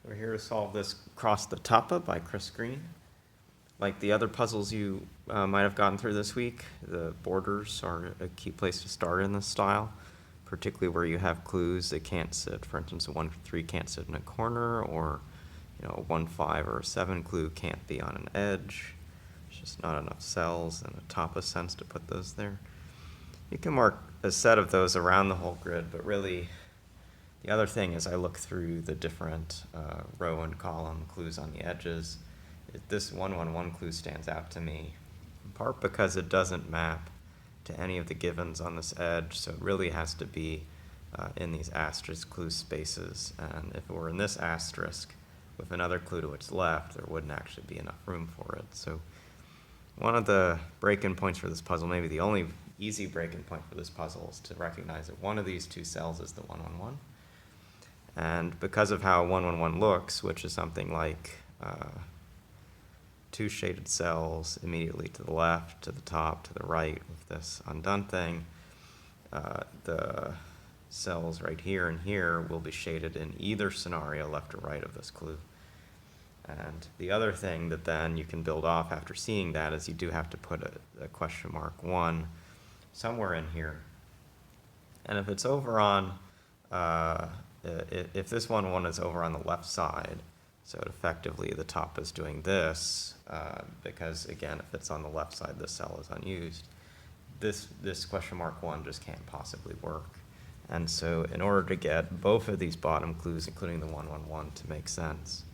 We're here to solve this Cross the Tapa by Chris Green. Like the other puzzles you might have gotten through this week, the borders are a key place to start in this style, particularly where you have clues that can't sit. For instance, a 1-3 can't sit in a corner, or a 1-5 or a 7 clue can't be on an edge. There's just not enough cells in a Tapa sense to put those there. You can mark a set of those around the whole grid, but really the other thing is I look through the different row and column clues on the edges. This 1-1-1 clue stands out to me, in part because it doesn't map to any of the givens on this edge, so it really has to be in these asterisk clue spaces. And if it were in this asterisk with another clue to its left, there wouldn't actually be enough room for it. So one of the break-in points for this puzzle, maybe the only easy break-in point for this puzzle, is to recognize that one of these two cells is the 1-1-1. And because of how 1-1-1 looks, which is something like two shaded cells immediately to the left, to the top, to the right with this undone thing, the cells right here and here will be shaded in either scenario, left or right of this clue. And the other thing that then you can build off after seeing that is you do have to put a question mark 1 somewhere in here. And if it's over on, if this 1-1 is over on the left side, so effectively the top is doing this, because again, if it's on the left side, this cell is unused. This question mark 1 just can't possibly work. And so in order to get both of these bottom clues, including the 1-1-1, to make sense,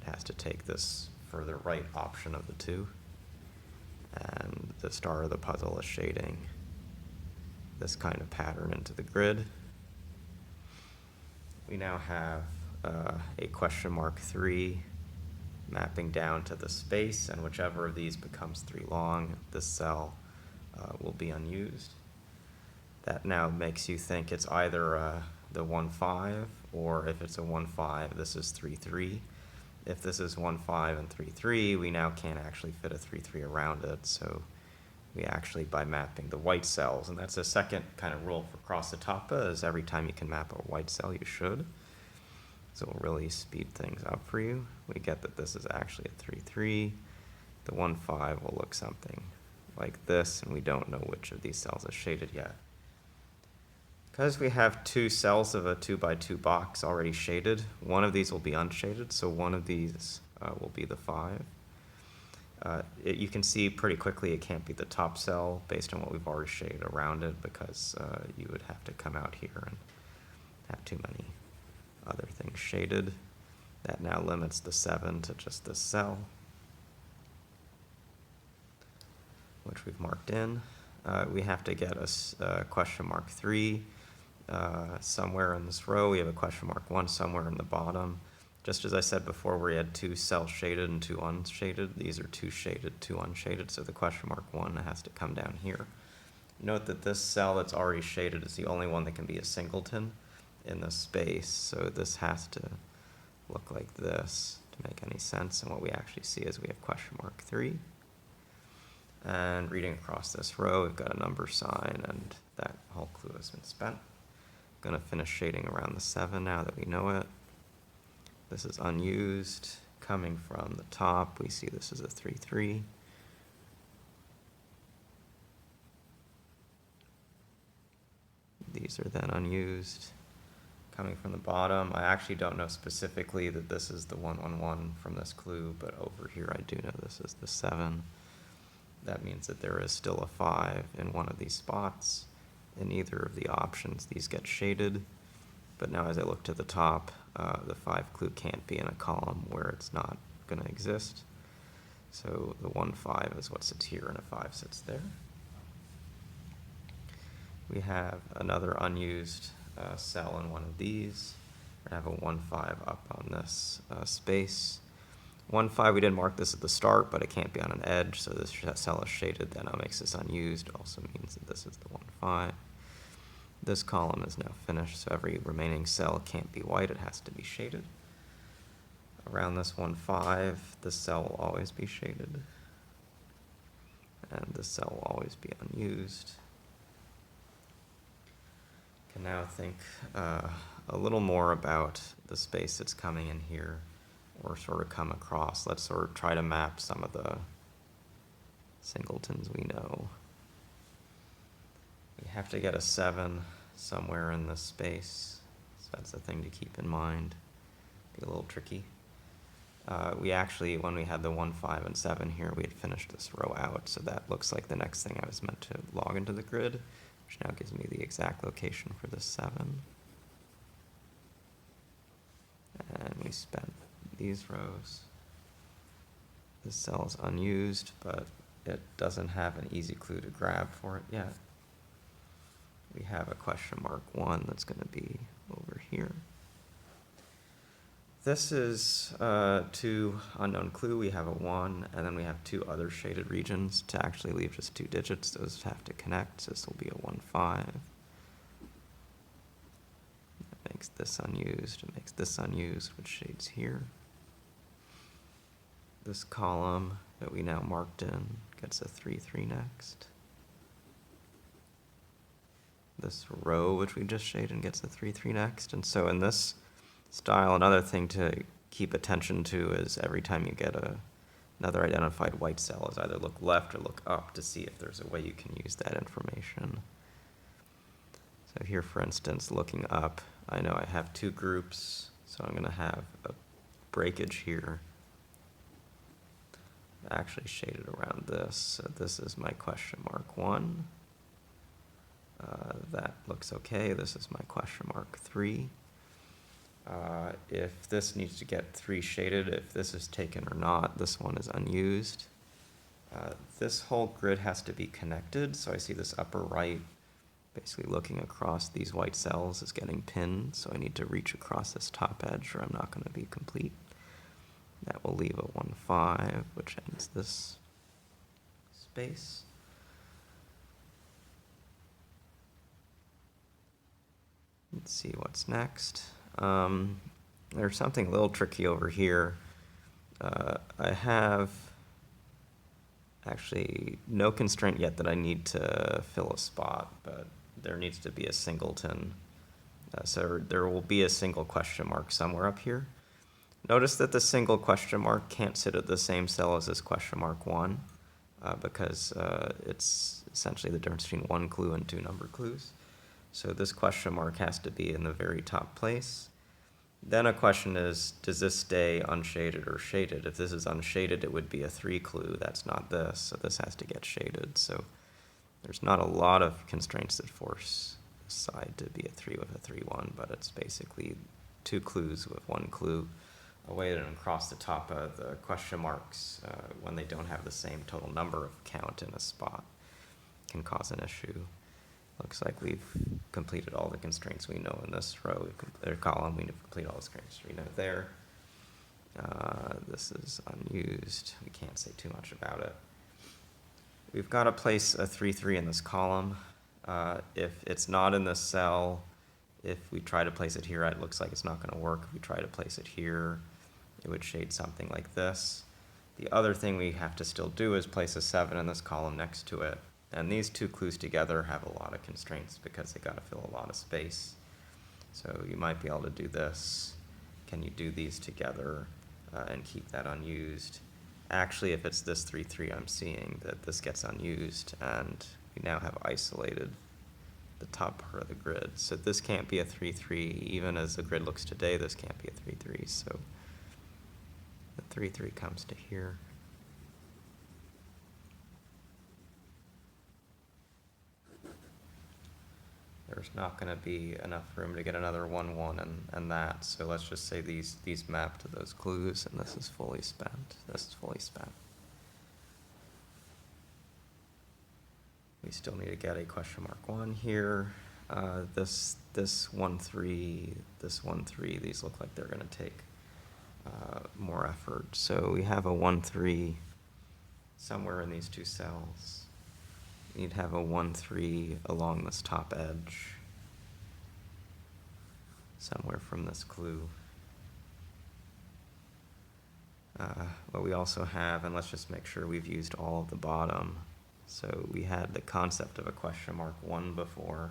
it has to take this further right option of the two. And the star of the puzzle is shading this kind of pattern into the grid. We now have a question mark 3 mapping down to the space, and whichever of these becomes 3 long, this cell will be unused. That now makes you think it's either the 1-5, or if it's a 1-5, this is 3-3. If this is 1-5 and 3-3, we now can't actually fit a 3-3 around it, so we actually, by mapping the white cells, and that's a second kind of rule for Cross the Tapa, is every time you can map a white cell, you should. So it will really speed things up for you. We get that this is actually a 3-3. The 1-5 will look something like this, and we don't know which of these cells is shaded yet. Because we have 2 cells of a 2x2 box already shaded, one of these will be unshaded, so one of these will be the 5. You can see pretty quickly it can't be the top cell based on what we've already shaded around it, because you would have to come out here and have too many other things shaded. That now limits the 7 to just this cell, which we've marked in. We have to get a question mark 3 somewhere in this row. We have a question mark 1 somewhere in the bottom. Just as I said before, where we had 2 cells shaded and 2 unshaded, these are 2 shaded, 2 unshaded, so the question mark 1 has to come down here. Note that this cell that's already shaded is the only one that can be a singleton in this space, so this has to look like this to make any sense, and what we actually see is we have question mark 3. And reading across this row, we've got a number sign, and that whole clue has been spent. I'm going to finish shading around the 7 now that we know it. This is unused. Coming from the top, we see this is a 3-3. These are then unused. Coming from the bottom, I actually don't know specifically that this is the 1-1-1 from this clue, but over here I do know this is the 7. That means that there is still a 5 in one of these spots. In either of the options, these get shaded. But now as I look to the top, the 5 clue can't be in a column where it's not going to exist. So the 1-5 is what sits here, and a 5 sits there. We have another unused cell in one of these. We have a 1-5 up on this space. 1-5, we didn't mark this at the start, but it can't be on an edge, so this cell is shaded. That now makes this unused. It also means that this is the 1-5. This column is now finished, so every remaining cell can't be white. It has to be shaded. Around this 1-5, this cell will always be shaded, and this cell will always be unused. Can now think a little more about the space that's coming in here, or sort of come across. Let's sort of try to map some of the singletons we know. We have to get a 7 somewhere in this space, so that's a thing to keep in mind. Be a little tricky. We actually, when we had the 1, 5, and 7 here, we had finished this row out, so that looks like the next thing I was meant to log into the grid, which now gives me the exact location for this 7. And we spent these rows. This cell is unused, but it doesn't have an easy clue to grab for it yet. We have a question mark 1 that's going to be over here. This is 2 unknown clue. We have a 1, and then we have 2 other shaded regions to actually leave just 2 digits. Those have to connect, so this will be a 1, 5. That makes this unused. It makes this unused, which shades here. This column that we now marked in gets a 3, 3 next. This row, which we just shaded, gets a 3, 3 next. And so in this style, another thing to keep attention to is every time you get another identified white cell is either look left or look up to see if there's a way you can use that information. So here, for instance, looking up, I know I have 2 groups, so I'm going to have a breakage here actually shaded around this. So this is my question mark 1. That looks okay. This is my question mark 3. If this needs to get 3 shaded, if this is taken or not, this one is unused. This whole grid has to be connected, so I see this upper right, basically looking across these white cells is getting pinned, so I need to reach across this top edge or I'm not going to be complete. That will leave a 1, 5, which ends this space. Let's see what's next. There's something a little tricky over here. I have actually no constraint yet that I need to fill a spot, but there needs to be a singleton. So there will be a single question mark somewhere up here. Notice that the single question mark can't sit at the same cell as this question mark 1, because it's essentially the difference between 1 clue and 2 number clues. So this question mark has to be in the very top place. Then a question is, does this stay unshaded or shaded? If this is unshaded, it would be a 3 clue. That's not this, so this has to get shaded. So there's not a lot of constraints that force this side to be a 3 with a 3, 1, but it's basically 2 clues with 1 clue. A way to cross the top of the question marks when they don't have the same total number of count in a spot can cause an issue. Looks like we've completed all the constraints we know in this row, or column. We've completed all the constraints we know there. This is unused. We can't say too much about it. We've got to place a 3, 3 in this column. If it's not in this cell, if we try to place it here, it looks like it's not going to work. If we try to place it here, it would shade something like this. The other thing we have to still do is place a 7 in this column next to it. And these 2 clues together have a lot of constraints because they got to fill a lot of space. So you might be able to do this. Can you do these together and keep that unused? Actually, if it's this 3, 3 I'm seeing, that this gets unused, and we now have isolated the top part of the grid. So this can't be a 3, 3. Even as the grid looks today, this can't be a 3, 3. So the 3, 3 comes to here. There's not going to be enough room to get another 1, 1 and that. So let's just say these map to those clues, and this is fully spent. This is fully spent. We still need to get a question mark 1 here. This 1, 3, this 1, 3, these look like they're going to take more effort. So we have a 1, 3 somewhere in these 2 cells. We need to have a 1, 3 along this top edge, somewhere from this clue. But we also have, and let's just make sure we've used all of the bottom. So we had the concept of a question mark 1 before.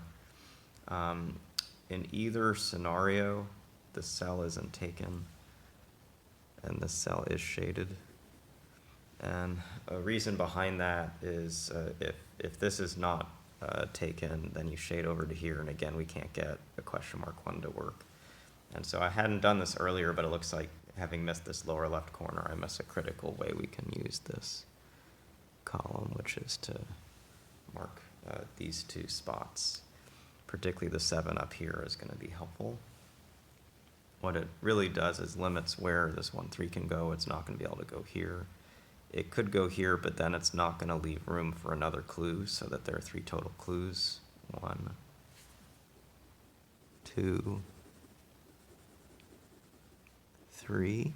in either scenario, the cell isn't taken, and the cell is shaded. And a reason behind that is if this is not taken, then you shade over to here, and again, we can't get a question mark 1 to work. And so I hadn't done this earlier, but it looks like having missed this lower left corner, I miss a critical way we can use this column, which is to mark these 2 spots. Particularly the 7 up here is going to be helpful. What it really does is limits where this 1, 3 can go. It's not going to be able to go here. It could go here, but then it's not going to leave room for another clue, so that there are 3 total clues. 1, 2, 3.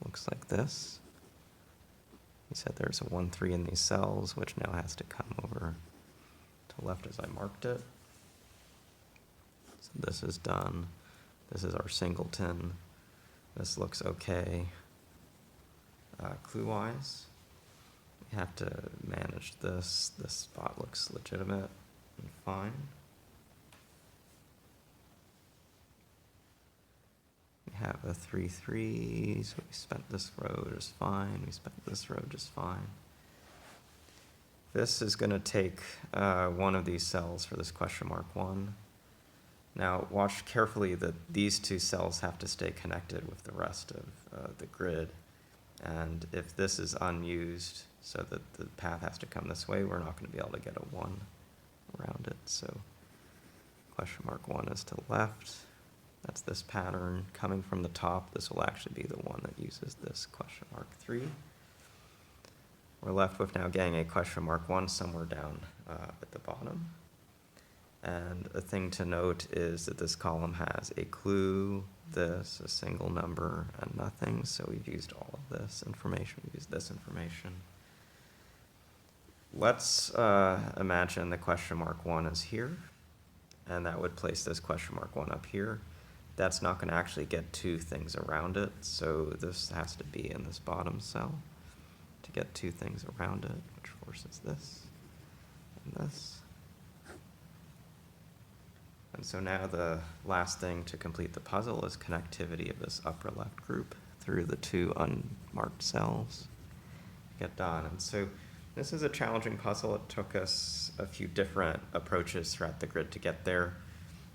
Looks like this. We said there's a 1, 3 in these cells, which now has to come over to the left as I marked it. So this is done. This is our singleton. This looks okay. Clue-wise, we have to manage this. This spot looks legitimate and fine. We have a 3, 3, so we spent this row just fine. We spent this row just fine. This is going to take one of these cells for this question mark 1. Now, watch carefully that these 2 cells have to stay connected with the rest of the grid. And if this is unused, so that the path has to come this way, we're not going to be able to get a 1 around it. So question mark 1 is to the left. That's this pattern. Coming from the top, this will actually be the one that uses this question mark 3. We're left with now getting a question mark 1 somewhere down at the bottom. And a thing to note is that this column has a clue, this, a single number, and nothing. So we've used all of this information. We've used this information. Let's imagine the question mark 1 is here, and that would place this question mark 1 up here. That's not going to actually get 2 things around it, so this has to be in this bottom cell to get 2 things around it, which forces this and this. And so now the last thing to complete the puzzle is connectivity of this upper left group through the 2 unmarked cells. Get done. And so this is a challenging puzzle. It took us a few different approaches throughout the grid to get there.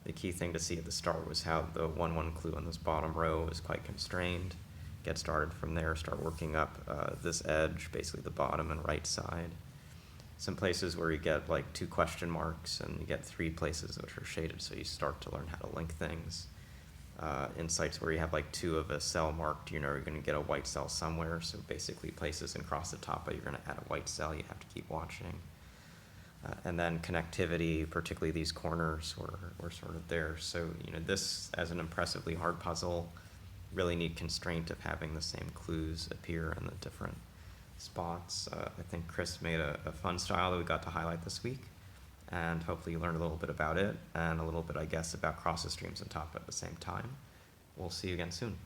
The key thing to see at the start was how the 1, 1 clue on this bottom row is quite constrained. Get started from there, start working up this edge, basically the bottom and right side. Some places where you get like 2 question marks, and you get 3 places which are shaded, so you start to learn how to link things. In sites where you have like 2 of a cell marked, you know you're going to get a white cell somewhere, so basically places across the Tapa you're going to add a white cell, you have to keep watching. And then connectivity, particularly these corners, were sort of there. So you know, this, as an impressively hard puzzle, really need constraint of having the same clues appear in the different spots. I think Chris made a fun style that we got to highlight this week, and hopefully you learned a little bit about it, and a little bit, I guess, about cross streams and Tapa at the same time. We'll see you again soon.